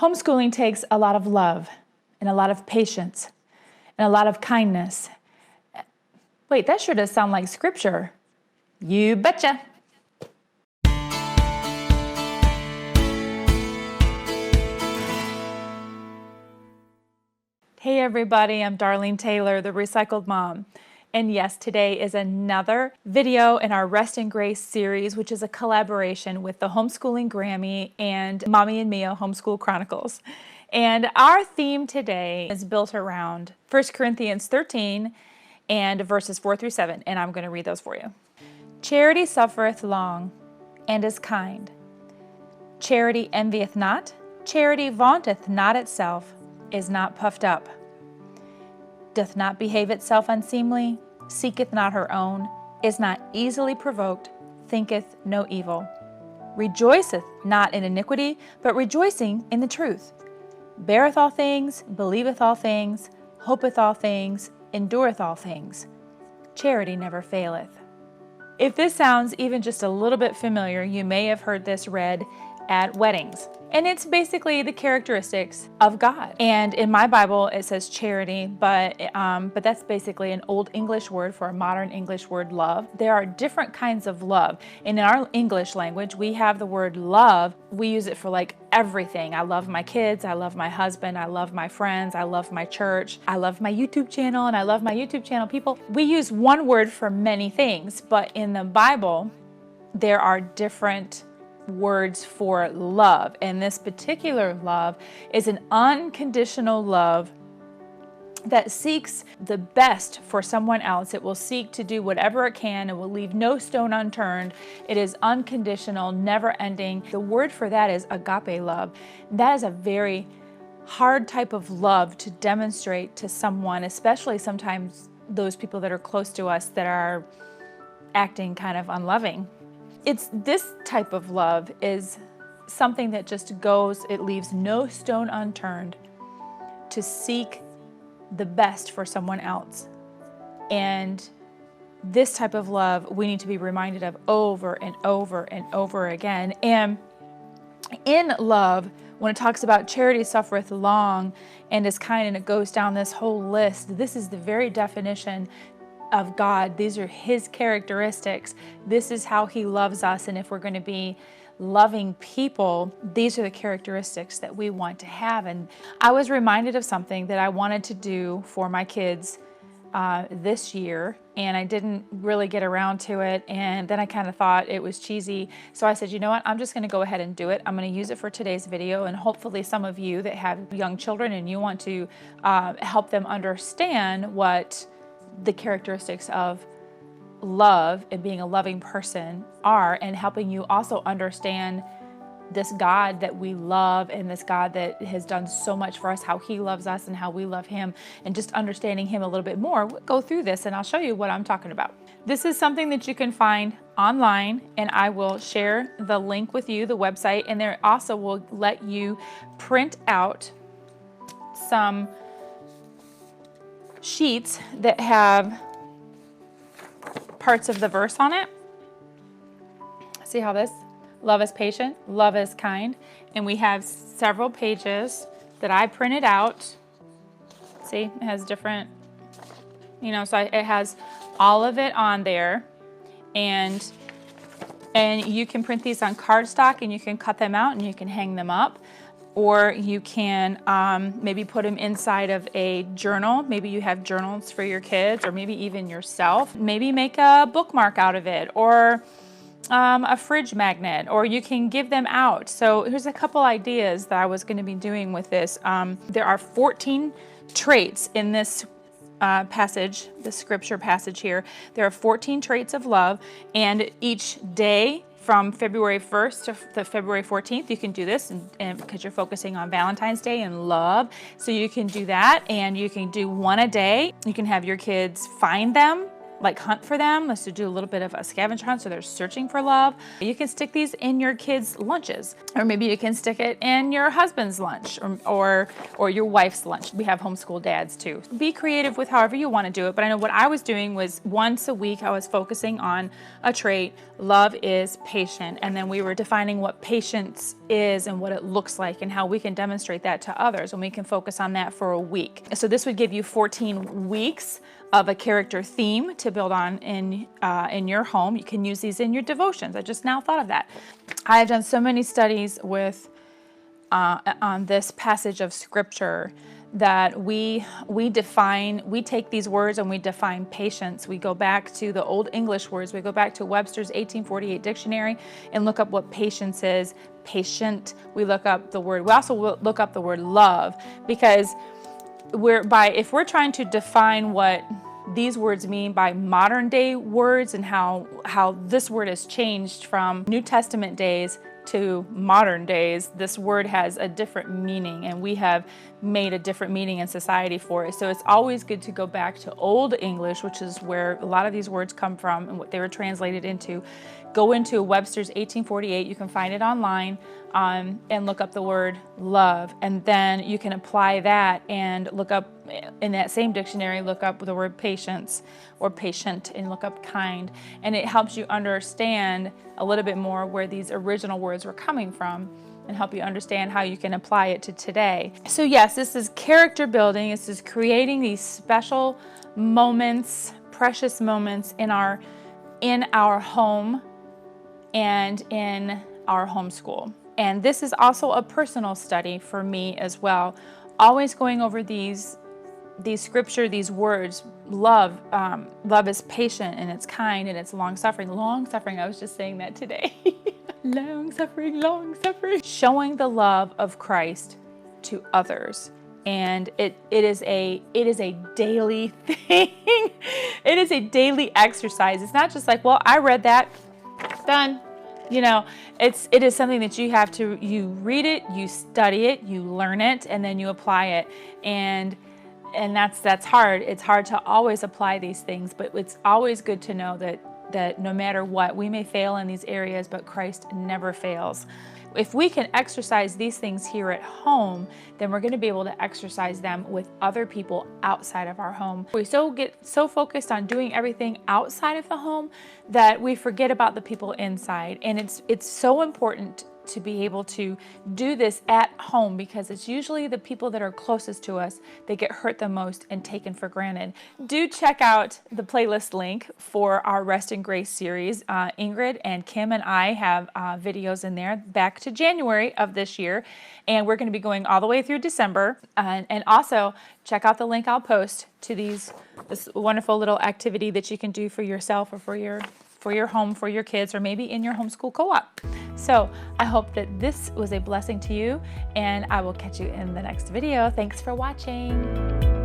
Homeschooling takes a lot of love and a lot of patience and a lot of kindness. Wait, that sure does sound like scripture. You betcha. Hey everybody, I'm Darlene Taylor, the Recycled Mom. And yes, today is another video in our Rest and Grace series, which is a collaboration with the Homeschooling Grammy and Mommy and Mia Homeschool Chronicles. And our theme today is built around 1 Corinthians 13 and verses 4 through 7, and I'm going to read those for you. Charity suffereth long and is kind. Charity envieth not. Charity vaunteth not itself, is not puffed up, doth not behave itself unseemly, seeketh not her own, is not easily provoked, thinketh no evil, rejoiceth not in iniquity, but rejoicing in the truth, beareth all things, believeth all things, hopeth all things, endureth all things. Charity never faileth. If this sounds even just a little bit familiar, you may have heard this read at weddings. And it's basically the characteristics of God. And in my Bible, it says charity, but that's basically an old English word for a modern English word, love. There are different kinds of love. And in our English language, we have the word love. We use it for like everything. I love my kids. I love my husband. I love my friends. I love my church. I love my YouTube channel, and I love my YouTube channel people. We use one word for many things, but in the Bible, there are different words for love, and this particular love is an unconditional love that seeks the best for someone else. It will seek to do whatever it can. It will leave no stone unturned. It is unconditional, never ending. The word for that is agape love. That is a very hard type of love to demonstrate to someone, especially sometimes those people that are close to us that are acting kind of unloving. It's this type of love is something that just goes, it leaves no stone unturned to seek the best for someone else. And this type of love we need to be reminded of over and over and over again. And in love, when it talks about charity suffereth long and is kind, and it goes down this whole list, this is the very definition of God. These are His characteristics. This is how He loves us. And if we're going to be loving people, these are the characteristics that we want to have. And I was reminded of something that I wanted to do for my kids this year, and I didn't really get around to it. And then I kind of thought it was cheesy. So I said, you know what? I'm just going to go ahead and do it. I'm going to use it for today's video. And hopefully some of you that have young children and you want to help them understand what the characteristics of love and being a loving person are, and helping you also understand this God that we love and this God that has done so much for us, how He loves us and how we love Him, and just understanding Him a little bit more. We'll go through this and I'll show you what I'm talking about. This is something that you can find online, and I will share the link with you, the website, and there also will let you print out some sheets that have parts of the verse on it. See how this? Love is patient, love is kind. And we have several pages that I printed out. See, it has different, so it has all of it on there. And you can print these on cardstock, and you can cut them out and you can hang them up. Or you can maybe put them inside of a journal. Maybe you have journals for your kids, or maybe even yourself. Maybe make a bookmark out of it, or a fridge magnet, or you can give them out. So here's a couple ideas that I was going to be doing with this. There are 14 traits in this passage, the scripture passage here. There are 14 traits of love, and each day from February 1st to the February 14th, you can do this, and because you're focusing on Valentine's Day and love. So you can do that, and you can do one a day. You can have your kids find them like hunt for them. Let's do a little bit of a scavenger hunt, so they're searching for love. You can stick these in your kids' lunches, or maybe you can stick it in your husband's lunch or your wife's lunch. We have homeschool dads too. Be creative with however you want to do it, but I know what I was doing was once a week I was focusing on a trait. Love is patient, and then we were defining what patience is and what it looks like and how we can demonstrate that to others, and we can focus on that for a week. So this would give you 14 weeks of a character theme to build on in your home. You can use these in your devotions. I just now thought of that. I have done so many studies with on this passage of scripture that we take these words and we define patience. We go back to the Old English words. We go back to Webster's 1848 dictionary and look up what patience is. Patient. We look up the word. We also look up the word love, because if we're trying to define what these words mean by modern day words and how this word has changed from New Testament days to modern days, this word has a different meaning, and we have made a different meaning in society for it. So it's always good to go back to Old English, which is where a lot of these words come from and what they were translated into. Go into Webster's 1848, you can find it online, and look up the word love. And then you can apply that and look up, in that same dictionary, look up the word patience or patient and look up kind. And it helps you understand a little bit more where these original words were coming from and help you understand how you can apply it to today. So yes, this is character building. This is creating these special moments, precious moments in our home and in our homeschool. And this is also a personal study for me as well. Always going over these scripture, these words. Love is patient and it's kind and it's long-suffering. Long-suffering, I was just saying that today. Long-suffering, long-suffering. Showing the love of Christ to others. And it is a daily thing. It is a daily exercise. It's not just like, well, I read that, done. You know, it is something that you read it, you study it, you learn it, and then you apply it. And that's hard. It's hard to always apply these things, but it's always good to know that no matter what, we may fail in these areas, but Christ never fails. If we can exercise these things here at home, then we're going to be able to exercise them with other people outside of our home. We get so focused on doing everything outside of the home that we forget about the people inside. And it's so important to be able to do this at home, because it's usually the people that are closest to us that get hurt the most and taken for granted. Do check out the playlist link for our Rest in Grace series. Ingrid and Kim and I have videos in there back to January of this year, and we're going to be going all the way through December. And also check out the link I'll post to this wonderful little activity that you can do for yourself or for your home, for your kids, or maybe in your homeschool co-op. So I hope that this was a blessing to you, and I will catch you in the next video. Thanks for watching.